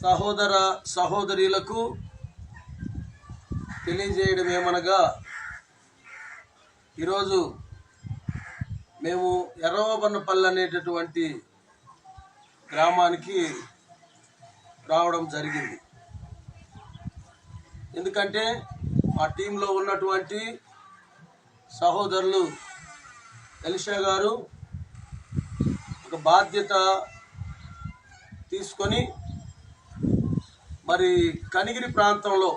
సహోదర సహోదరులకు తెలియజేయడం ఏమనగా, ఈరోజు మేము ఎర్రవబన్నపల్లి అనేటటువంటి గ్రామానికి రావడం జరిగింది. ఎందుకంటే మా టీంలో ఉన్నటువంటి సహోదరులు ఎలిషా గారు ఒక బాధ్యత తీసుకొని మరి కనిగిరి ప్రాంతంలో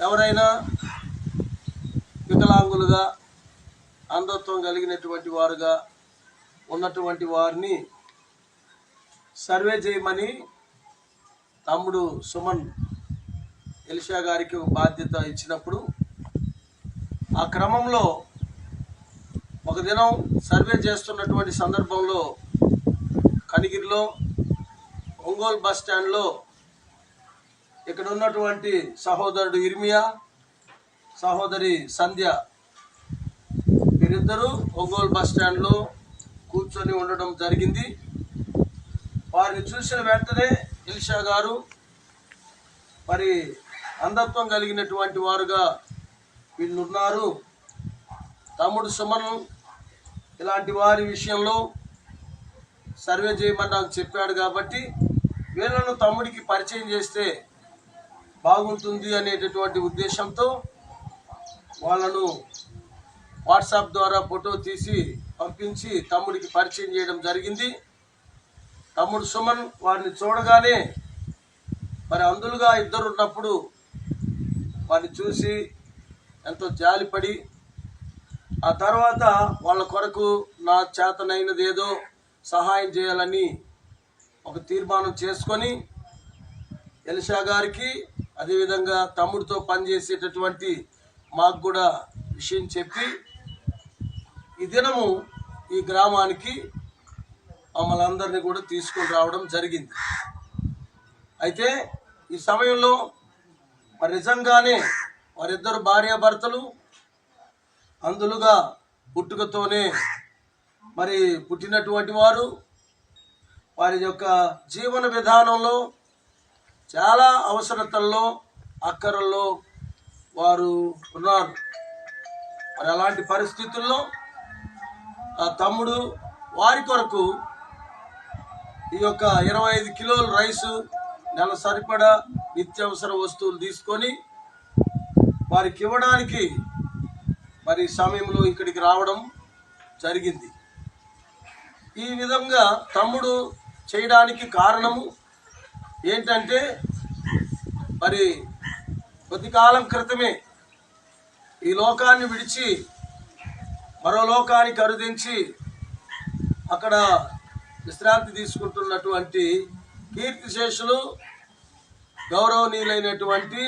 ఎవరైనా వికలాంగులుగా అంధత్వం కలిగినటువంటి వారుగా ఉన్నటువంటి వారిని సర్వే చేయమని తమ్ముడు సుమన్ ఎలిషా గారికి బాధ్యత ఇచ్చినప్పుడు, ఆ క్రమంలో ఒక దినం సర్వే చేస్తున్నటువంటి సందర్భంలో కనిగిరిలో ఒంగోలు బస్ స్టాండ్లో ఇక్కడ ఉన్నటువంటి సహోదరుడు ఇర్మియా, సహోదరి సంధ్య, వీరిద్దరూ ఒంగోలు బస్ స్టాండ్లో కూర్చొని ఉండడం జరిగింది. వారిని చూసిన వెంటనే ఎలిషా గారు మరి అంధత్వం కలిగినటువంటి వారుగా వీళ్ళు ఉన్నారు, తమ్ముడు సుమన్ ఇలాంటి వారి విషయంలో సర్వే చేయమని నాకు చెప్పాడు కాబట్టి వీళ్ళను తమ్ముడికి పరిచయం చేస్తే బాగుంటుంది అనేటటువంటి ఉద్దేశంతో వాళ్ళను వాట్సాప్ ద్వారా ఫోటో తీసి పంపించి తమ్ముడికి పరిచయం చేయడం జరిగింది. తమ్ముడు సుమన్ వారిని చూడగానే మరి అందులుగా ఇద్దరు ఉన్నప్పుడు వారిని చూసి ఎంతో జాలిపడి, ఆ తర్వాత వాళ్ళ కొరకు నా చేతనైనది ఏదో సహాయం చేయాలని ఒక తీర్మానం చేసుకొని ఎలిషా గారికి, అదేవిధంగా తమ్ముడితో పనిచేసేటటువంటి మాకు కూడా విషయం చెప్పి ఈ దినము ఈ గ్రామానికి మమ్మల్ని అందరినీ కూడా తీసుకొని రావడం జరిగింది. అయితే ఈ సమయంలో మరి నిజంగానే వారిద్దరు భార్యాభర్తలు అందులుగా పుట్టుకతోనే మరి పుట్టినటువంటి వారు, వారి యొక్క జీవన విధానంలో చాలా అవసరతల్లో అక్కరల్లో వారు ఉన్నారు. మరి అలాంటి పరిస్థితుల్లో ఆ తమ్ముడు వారి కొరకు ఈ యొక్క 25 కిలోల రైసు, నెల సరిపడా నిత్యావసర వస్తువులు తీసుకొని వారికి ఇవ్వడానికి మరి సమయంలో ఇక్కడికి రావడం జరిగింది. ఈ విధంగా తమ్ముడు చేయడానికి కారణము ఏంటంటే, మరి కొద్ది కాలం క్రితమే ఈ లోకాన్ని విడిచి మరో లోకానికి అరుదించి అక్కడ విశ్రాంతి తీసుకుంటున్నటువంటి కీర్తిశేషులు గౌరవనీయులైనటువంటి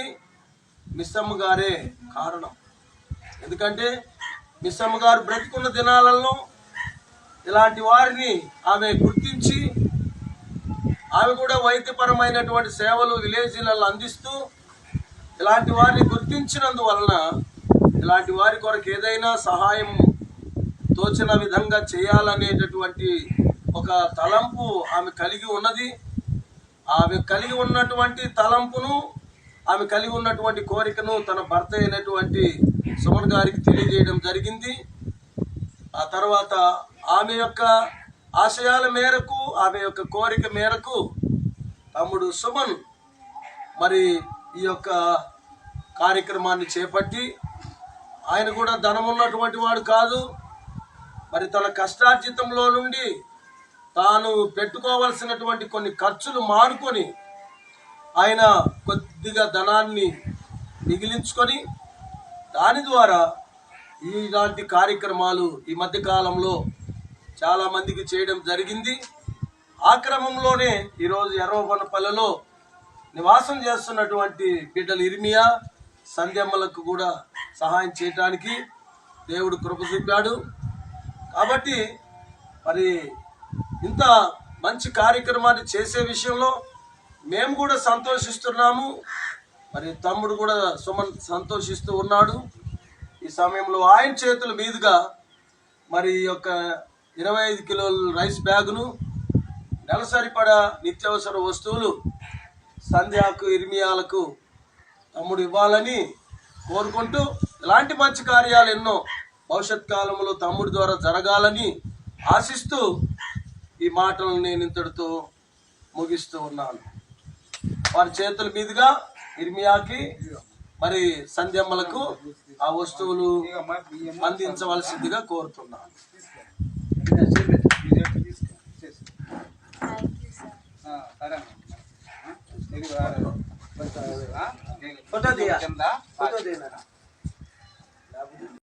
మిస్సమ్మ గారే కారణం. ఎందుకంటే మిస్సమ్మ గారు బ్రతికున్న దినాలలో ఇలాంటి వారిని ఆమె గుర్తించి, ఆమె కూడా వైద్యపరమైనటువంటి సేవలు విలేజ్లలో అందిస్తూ ఇలాంటి వారిని గుర్తించినందువలన ఇలాంటి వారి కొరకు ఏదైనా సహాయం తోచిన విధంగా చేయాలనేటటువంటి ఒక తలంపు ఆమె కలిగి ఉన్నది. ఆమె కలిగి ఉన్నటువంటి తలంపును, ఆమె కలిగి ఉన్నటువంటి కోరికను తన భర్త అయినటువంటి సుమన్ గారికి తెలియజేయడం జరిగింది. ఆ తర్వాత ఆమె యొక్క ఆశయాల మేరకు, ఆమె యొక్క కోరిక మేరకు తమ్ముడు సుమన్ మరి ఈ యొక్క కార్యక్రమాన్ని చేపట్టి, ఆయన కూడా ధనం ఉన్నటువంటి వాడు కాదు, మరి తన కష్టార్జితంలో నుండి తాను పెట్టుకోవలసినటువంటి కొన్ని ఖర్చులు మానుకొని ఆయన కొద్దిగా ధనాన్ని మిగిలించుకొని దాని ద్వారా ఇలాంటి కార్యక్రమాలు ఈ మధ్య కాలంలో చాలామందికి చేయడం జరిగింది. ఆ క్రమంలోనే ఈరోజు ఎర్రవబన్నపల్లిలో నివాసం చేస్తున్నటువంటి బిడ్డలు ఇర్మియా, సంధ్యమ్మలకు కూడా సహాయం చేయడానికి దేవుడు కృప చూపాడు. కాబట్టి మరి ఇంత మంచి కార్యక్రమాన్ని చేసే విషయంలో మేము కూడా సంతోషిస్తున్నాము. మరి తమ్ముడు కూడా సుమన్ సంతోషిస్తూ ఉన్నాడు. ఈ సమయంలో ఆయన చేతుల మీదుగా మరి ఈ యొక్క 25 కిలోల రైస్ బ్యాగును నెలసరిపడా నిత్యావసర వస్తువులు సంధ్యాకు ఇర్మియాలకు తమ్ముడు ఇవ్వాలని కోరుకుంటూ, ఇలాంటి మంచి కార్యాలు ఎన్నో భవిష్యత్ కాలంలో తమ్ముడి ద్వారా జరగాలని ఆశిస్తూ ఈ మాటలను నేను ఇంతటితో ముగిస్తూ ఉన్నాను. వారి చేతుల మీదుగా ఇర్మియాకి మరి సంధ్యమ్మలకు ఆ వస్తువులు అందించవలసిందిగా కోరుతున్నాను. ఫోటో